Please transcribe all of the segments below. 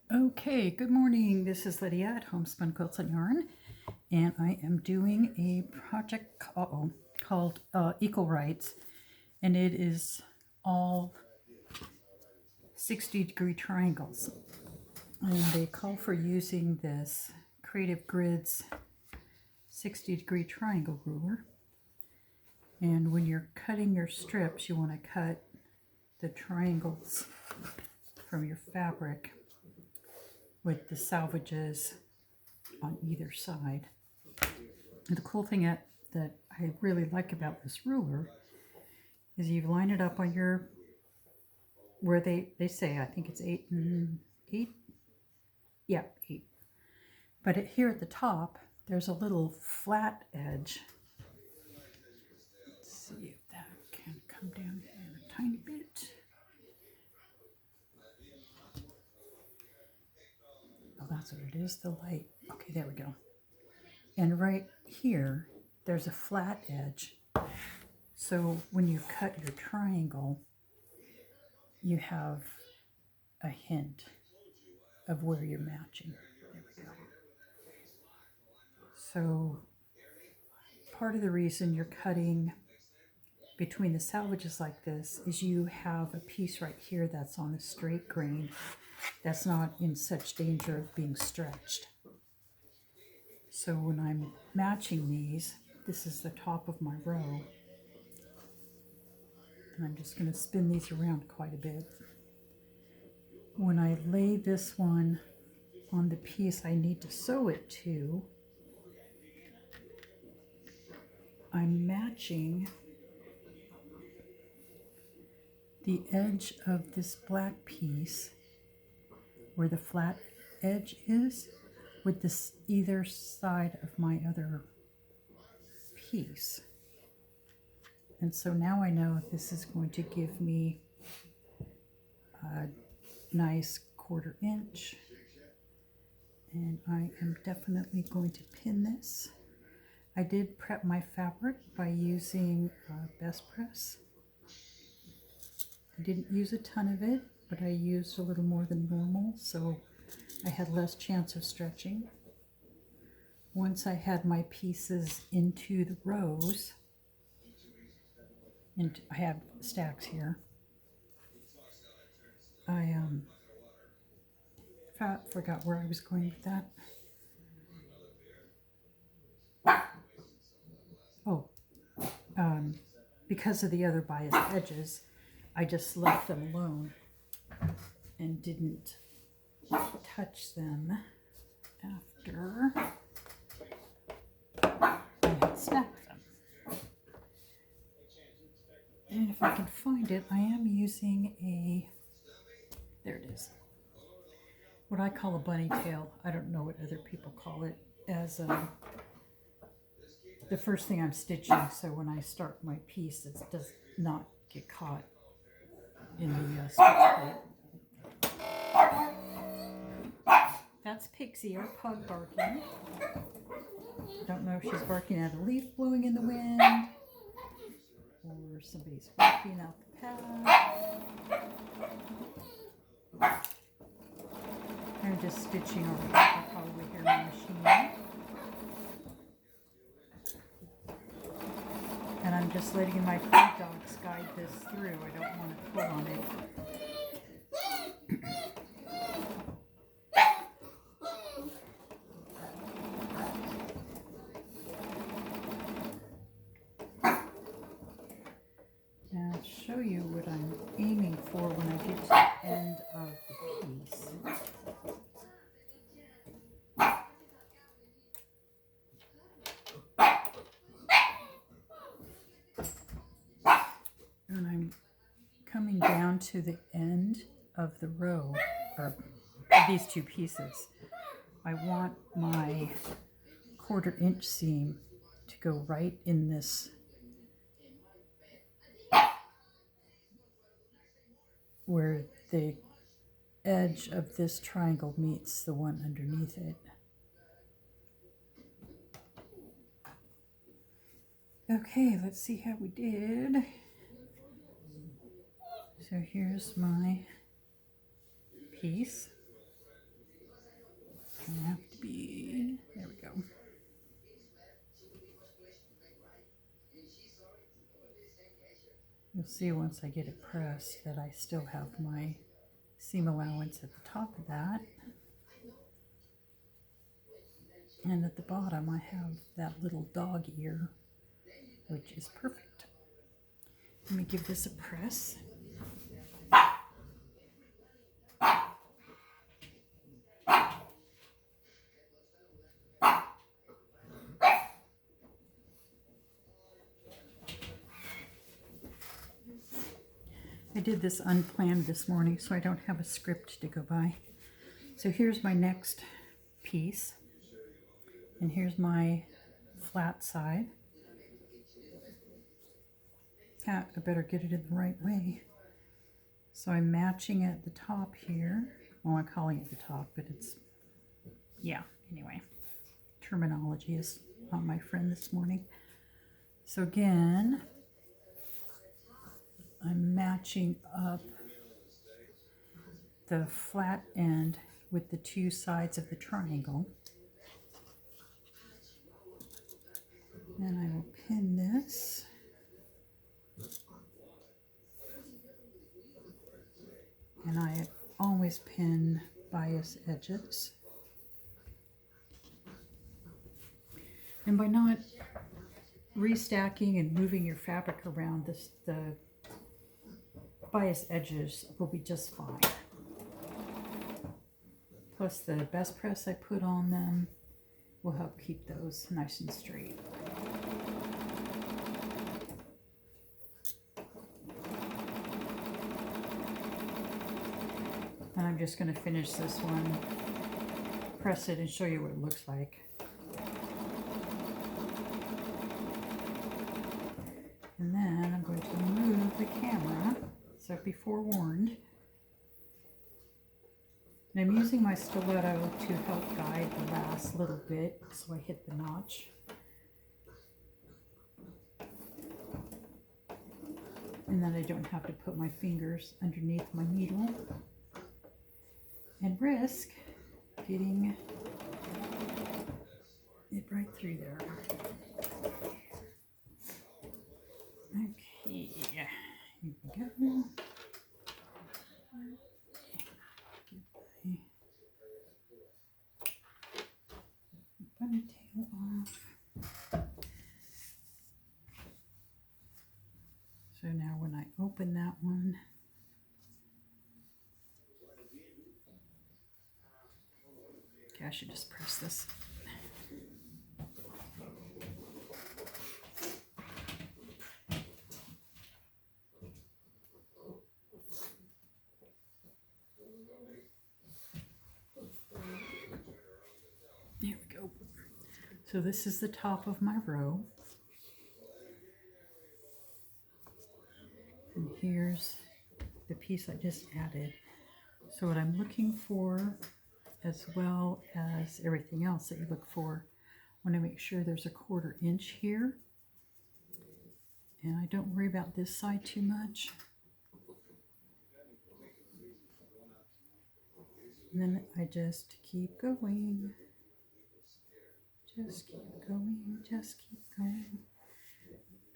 Okay, good morning. This is Lydia at Homespun Quilts and Yarn, and I am doing a project called Equal Rights, and it is all 60-degree triangles. And they call for using this Creative Grids 60-degree triangle ruler. And when you're cutting your strips, you want to cut the triangles from your fabric with the selvedges on either side. And the cool thing that I really like about this ruler is you line it up on your, where they say, I think it's 8 and 8. Yeah, 8. But here at the top, there's a little flat edge. Let's see if that can come down here a tiny bit. Oh, that's what it is, the light. Okay, there we go. And right here, there's a flat edge. So when you cut your triangle, you have a hint of where you're matching. There we go. So part of the reason you're cutting between the selvages like this is you have a piece right here that's on a straight grain that's not in such danger of being stretched. So when I'm matching these, this is the top of my row, and I'm just going to spin these around quite a bit. When I lay this one on the piece I need to sew it to, I'm matching the edge of this black piece where the flat edge is with this either side of my other piece. And so now I know this is going to give me a nice 1/4 inch, and I am definitely going to pin this. I did prep my fabric by using Best Press. I didn't use a ton of it, but I used a little more than normal, so I had less chance of stretching. Once I had my pieces into the rows, and I have stacks here, I forgot where I was going with that. Oh, because of the other biased edges, I just left them alone and didn't touch them after I had stacked them. And if I can find it, I am using there it is, what I call a bunny tail. I don't know what other people call it, as the first thing I'm stitching, so when I start my piece, it does not get caught in the stitch plate. That's Pixie, our pug, barking. Don't know if she's barking at a leaf blowing in the wind or somebody's walking out the path. I'm just stitching over. You can probably hear my machine. And I'm just letting my food dogs guide this through. I don't want to pull on it. Now I'll show you what I'm aiming for when I get to the end of the piece. And I'm coming down to the end of the row, or these two pieces. I want my 1/4 inch seam to go right in this, where the edge of this triangle meets the one underneath it. Okay, let's see how we did. So here's my piece. see once I get it pressed that I still have my seam allowance at the top of that. And at the bottom I have that little dog ear, which is perfect. Let me give this a press. I did this unplanned this morning, so I don't have a script to go by. So here's my next piece, and here's my flat side. I better get it in the right way. So I'm matching at the top here. Well, I'm calling it the top, but it's, yeah, anyway. Terminology is not my friend this morning. So again, I'm matching up the flat end with the two sides of the triangle. Then I will pin this. And I always pin bias edges. And by not restacking and moving your fabric around, the bias edges will be just fine. Plus the best press I put on them will help keep those nice and straight. And I'm just going to finish this one, press it, and show you what it looks like. And then I'm going to move the camera, so be forewarned. And I'm using my stiletto to help guide the last little bit so I hit the notch. And then I don't have to put my fingers underneath my needle and risk getting it right through there. Okay, here we go. Ponytail off. So now when I open that one, okay, I should just press this. There we go. So this is the top of my row. And here's the piece I just added. So what I'm looking for, as well as everything else that you look for, I want to make sure there's a 1/4 inch here. And I don't worry about this side too much. And then I just keep going. Just keep going, just keep going.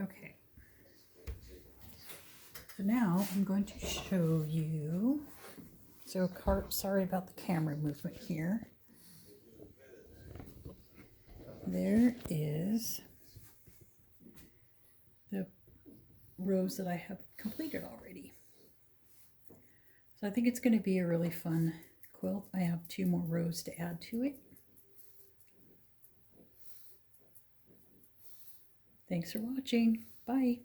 Okay. So now I'm going to show you. So sorry about the camera movement here. There is the rows that I have completed already. So I think it's going to be a really fun quilt. I have 2 more rows to add to it. Thanks for watching. Bye.